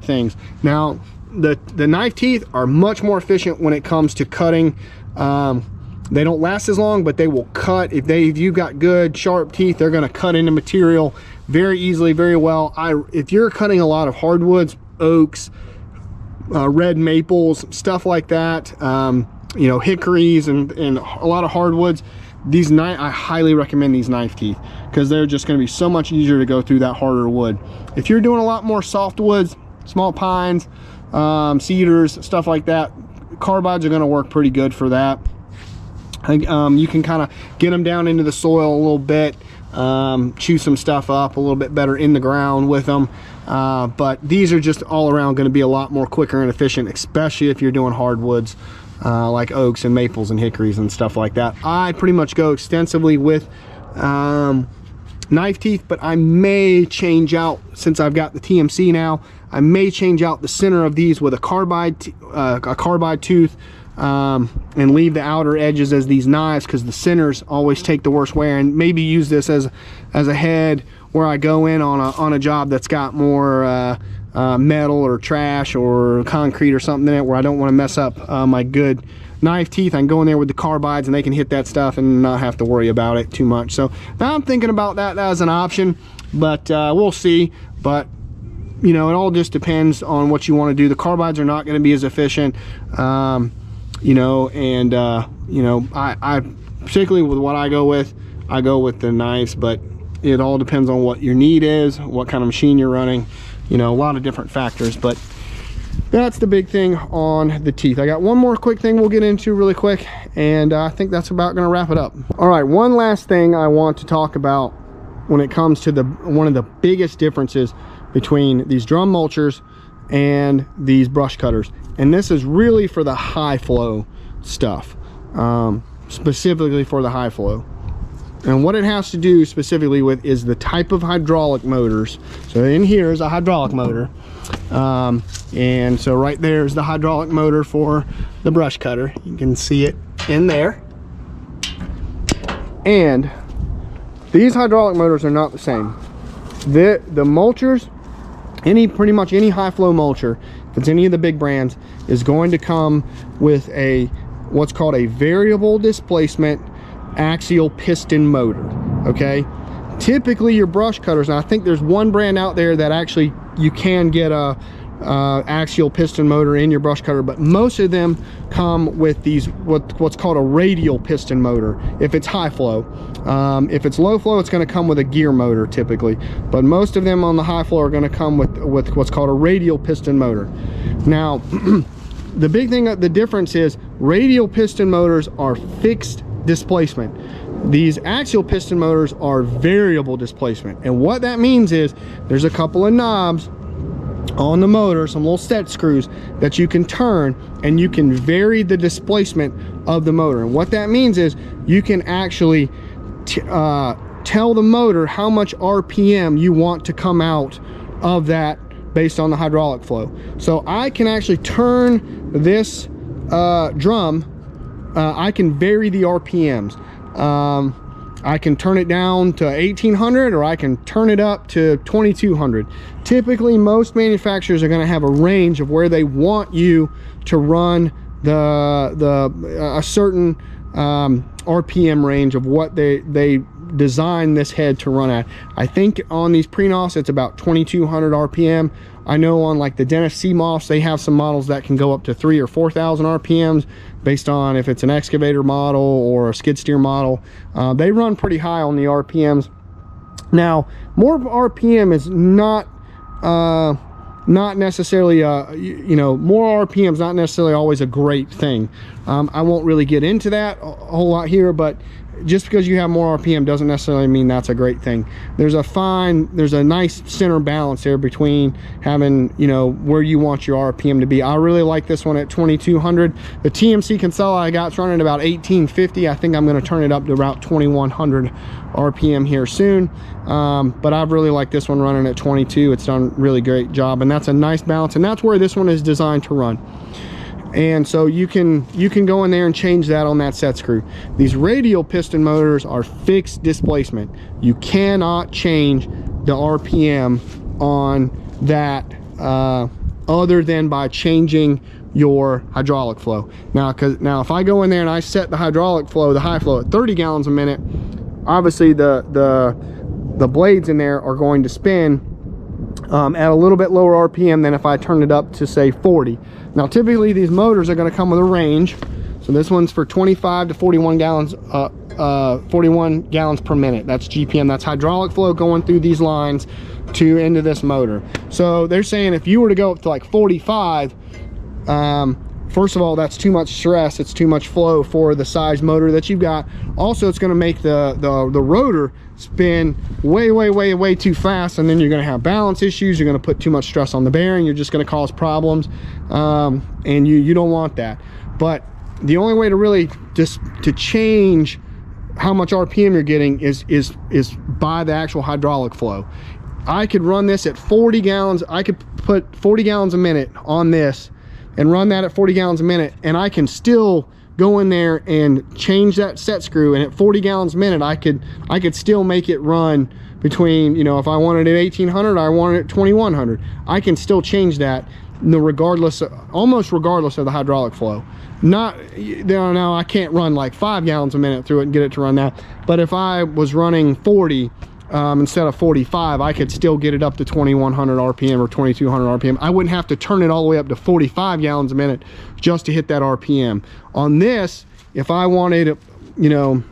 things. Now, the knife teeth are much more efficient when it comes to cutting. They don't last as long, but they will cut. If you've got good sharp teeth, they're going to cut into material very easily, very well. If you're cutting a lot of hardwoods, oaks, red maples, stuff like that, you know, hickories and a lot of hardwoods, I highly recommend these knife teeth, because they're just going to be so much easier to go through that harder wood. If you're doing a lot more softwoods, small pines, cedars, stuff like that, carbides are going to work pretty good for that. You can kind of get them down into the soil a little bit, chew some stuff up a little bit better in the ground with them. But these are just all around going to be a lot more quicker and efficient, especially if you're doing hardwoods like oaks and maples and hickories and stuff like that. I pretty much go extensively with knife teeth, but I may change out, since I've got the TMC now, I may change out the center of these with a carbide tooth, and leave the outer edges as these knives, because the centers always take the worst wear, and maybe use this as a head where I go in on a job that's got more metal or trash or concrete or something in it, where I don't want to mess up my good knife teeth. I can go in there with the carbides and they can hit that stuff and not have to worry about it too much. So now I'm thinking about that as an option, but we'll see. But you know, it all just depends on what you want to do. The carbides are not going to be as efficient, you know, and you know, I particularly with what I go with the knives, but it all depends on what your need is, what kind of machine you're running, you know, a lot of different factors. But that's the big thing on the teeth. I got one more quick thing we'll get into really quick, and I think that's about going to wrap it up. All right, one last thing I want to talk about when it comes to one of the biggest differences between these drum mulchers and these brush cutters, and this is really for the high flow stuff, specifically for the high flow. And what it has to do specifically with is the type of hydraulic motors. So in here is a hydraulic motor, and so right there is the hydraulic motor for the brush cutter. You can see it in there. And these hydraulic motors are not the same. The mulchers, pretty much any high flow mulcher, if it's any of the big brands, is going to come with what's called a variable displacement axial piston motor. Okay, typically your brush cutters, and I think there's one brand out there that actually you can get a axial piston motor in your brush cutter, but most of them come with these what's called a radial piston motor if it's high flow. If it's low flow, it's going to come with a gear motor typically, but most of them on the high flow are going to come with what's called a radial piston motor. Now the big thing, the difference is radial piston motors are fixed displacement. These axial piston motors are variable displacement, and what that means is there's a couple of knobs on the motor, some little set screws that you can turn, and you can vary the displacement of the motor. And what that means is you can actually tell the motor how much RPM you want to come out of that based on the hydraulic flow. So I can actually turn this drum, I can vary the RPMs. I can turn it down to 1800, or I can turn it up to 2200. Typically most manufacturers are going to have a range of where they want you to run a certain RPM range of what they design this head to run at. I think on these pre-NOS it's about 2200 RPM. I know on like the Dennis C-Moss, they have some models that can go up to 3,000 or 4,000 RPMs based on if it's an excavator model or a skid steer model. They run pretty high on the RPMs. Now, more RPM is not necessarily you know, more RPMs not necessarily always a great thing. I won't really get into that a whole lot here, but just because you have more RPM doesn't necessarily mean that's a great thing. There's a nice center balance there between having, you know, where you want your RPM to be. I really like this one at 2200. The TMC Kinsella I got's running about 1850. I think I'm going to turn it up to about 2100 RPM here soon. But I really like this one running at 22. It's done a really great job, and that's a nice balance, and that's where this one is designed to run. And so you can go in there and change that on that set screw. These radial piston motors are fixed displacement. You cannot change the RPM on that other than by changing your hydraulic flow. Now if I go in there and I set the hydraulic flow, the high flow, at 30 gallons a minute, obviously the blades in there are going to spin at a little bit lower RPM than if I turn it up to say 40. Now typically these motors are going to come with a range. So this one's for 25 to 41 gallons 41 gallons per minute. That's GPM. That's hydraulic flow going through these lines into this motor. So they're saying if you were to go up to like 45, first of all, that's too much stress. It's too much flow for the size motor that you've got. Also, it's going to make the rotor spin way too fast, and then you're going to have balance issues. You're going to put too much stress on the bearing. You're just going to cause problems, and you don't want that. But the only way to really just to change how much RPM you're getting is by the actual hydraulic flow. I could run this at 40 gallons. I could put 40 gallons a minute on this and run that at 40 gallons a minute, and I can still go in there and change that set screw, and at 40 gallons a minute I could still make it run between, you know, if I wanted it 1800, I wanted it 2100, I can still change that almost regardless of the hydraulic flow. Not, no, I can't run like 5 gallons a minute through it and get it to run that, but if I was running 40 instead of 45, I could still get it up to 2100 RPM or 2200 RPM. I wouldn't have to turn it all the way up to 45 gallons a minute just to hit that RPM. On this, if I wanted, you know,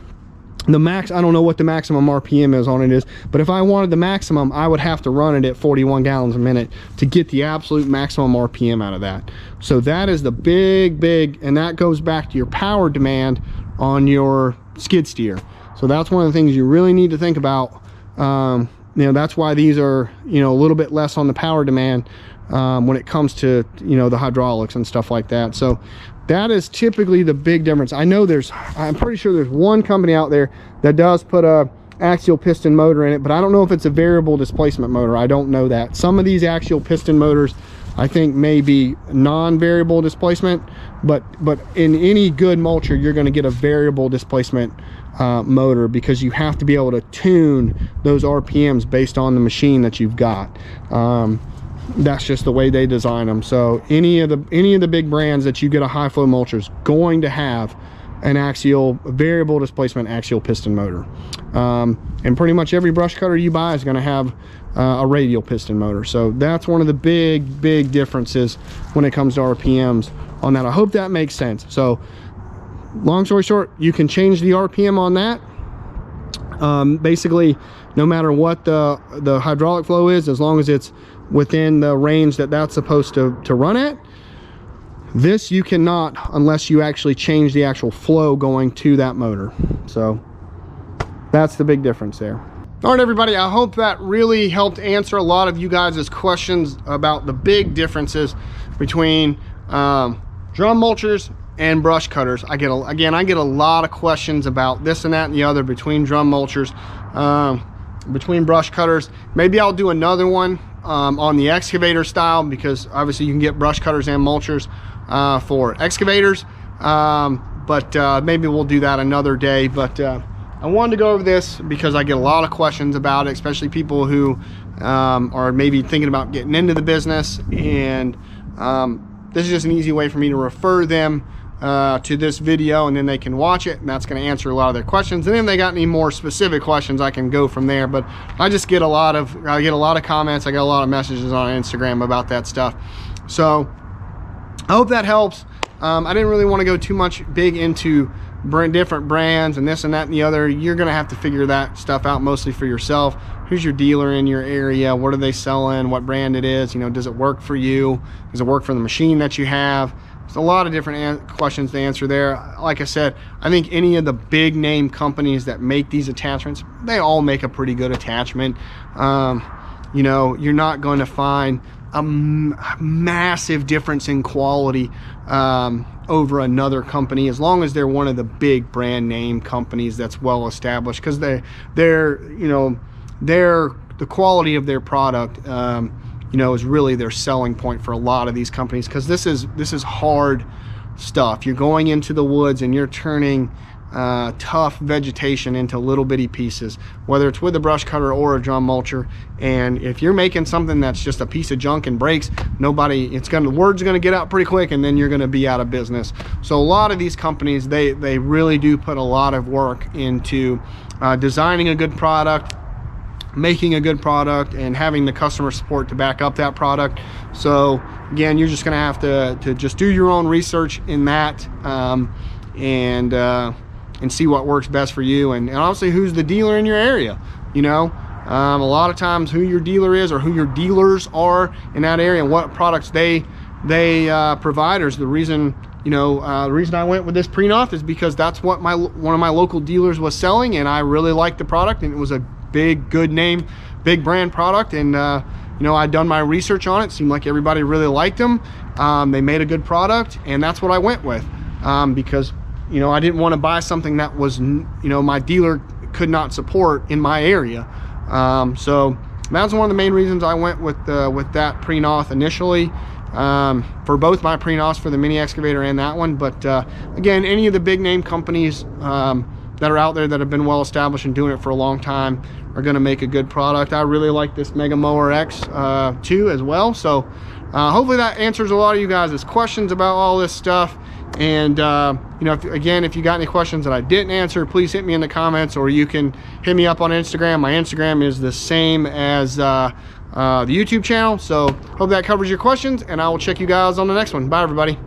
the max, I don't know what the maximum RPM is on it is, but if I wanted the maximum, I would have to run it at 41 gallons a minute to get the absolute maximum RPM out of that. So that is the big, and that goes back to your power demand on your skid steer. So that's one of the things you really need to think about. You know, that's why these are, you know, a little bit less on the power demand when it comes to, you know, the hydraulics and stuff like that. So that is typically the big difference. I know I'm pretty sure there's one company out there that does put a axial piston motor in it, but I don't know if it's a variable displacement motor. I don't know that. Some of these axial piston motors I think may be non-variable displacement, but in any good mulcher you're going to get a variable displacement motor, because you have to be able to tune those RPMs based on the machine that you've got. That's just the way they design them. So any of the big brands that you get a high flow mulcher is going to have an variable displacement axial piston motor, and pretty much every brush cutter you buy is going to have a radial piston motor. So that's one of the big differences when it comes to RPMs on that. I hope that makes sense. So long story short, you can change the RPM on that. Basically, no matter what the hydraulic flow is, as long as it's within the range that's supposed to run at. This you cannot unless you actually change the actual flow going to that motor. So that's the big difference there. All right, everybody, I hope that really helped answer a lot of you guys' questions about the big differences between drum mulchers and brush cutters. I get a lot of questions about this and that and the other between drum mulchers, between brush cutters. Maybe I'll do another one on the excavator style, because obviously you can get brush cutters and mulchers for excavators, but maybe we'll do that another day. But I wanted to go over this because I get a lot of questions about it, especially people who are maybe thinking about getting into the business, and this is just an easy way for me to refer them to this video, and then they can watch it, and that's going to answer a lot of their questions. And then if they got any more specific questions, I can go from there. But I just get a lot of comments. I get a lot of messages on Instagram about that stuff. So I hope that helps. I didn't really want to go too much big into different brands and this and that and the other. You're going to have to figure that stuff out mostly for yourself. Who's your dealer in your area? What are they selling? What brand it is? You know, does it work for you? Does it work for the machine that you have? There's a lot of different questions to answer there. Like I said, I think any of the big name companies that make these attachments, they all make a pretty good attachment. You know, you're not going to find a massive difference in quality over another company, as long as they're one of the big brand name companies that's well established, because they're you know, the quality of their product you know, is really their selling point for a lot of these companies, because this is hard stuff. You're going into the woods and you're turning tough vegetation into little bitty pieces, whether it's with a brush cutter or a drum mulcher. And if you're making something that's just a piece of junk and breaks, the word's gonna get out pretty quick, and then you're gonna be out of business. So a lot of these companies, they really do put a lot of work into designing a good product, making a good product, and having the customer support to back up that product. So again, you're just gonna have to just do your own research in that, and see what works best for you, and obviously who's the dealer in your area. You know, a lot of times who your dealer is, or who your dealers are in that area, and what products they they provide, or the reason, you know, the reason I went with this Prenoth is because that's what one of my local dealers was selling, and I really liked the product, and it was a big, good name, big brand product. And you know, I'd done my research on it. Seemed like everybody really liked them. They made a good product, and that's what I went with, because, you know, I didn't want to buy something that was, you know, my dealer could not support in my area. So that's one of the main reasons I went with that Prenoth initially, for both my Prenoths, for the mini excavator and that one. But again, any of the big name companies that are out there that have been well established and doing it for a long time are going to make a good product. I really like this Mega Mower X too as well. So hopefully that answers a lot of you guys' questions about all this stuff. And you know, if you got any questions that I didn't answer, please hit me in the comments, or you can hit me up on Instagram. My Instagram is the same as the YouTube channel. So hope that covers your questions, and I will check you guys on the next one. Bye, everybody.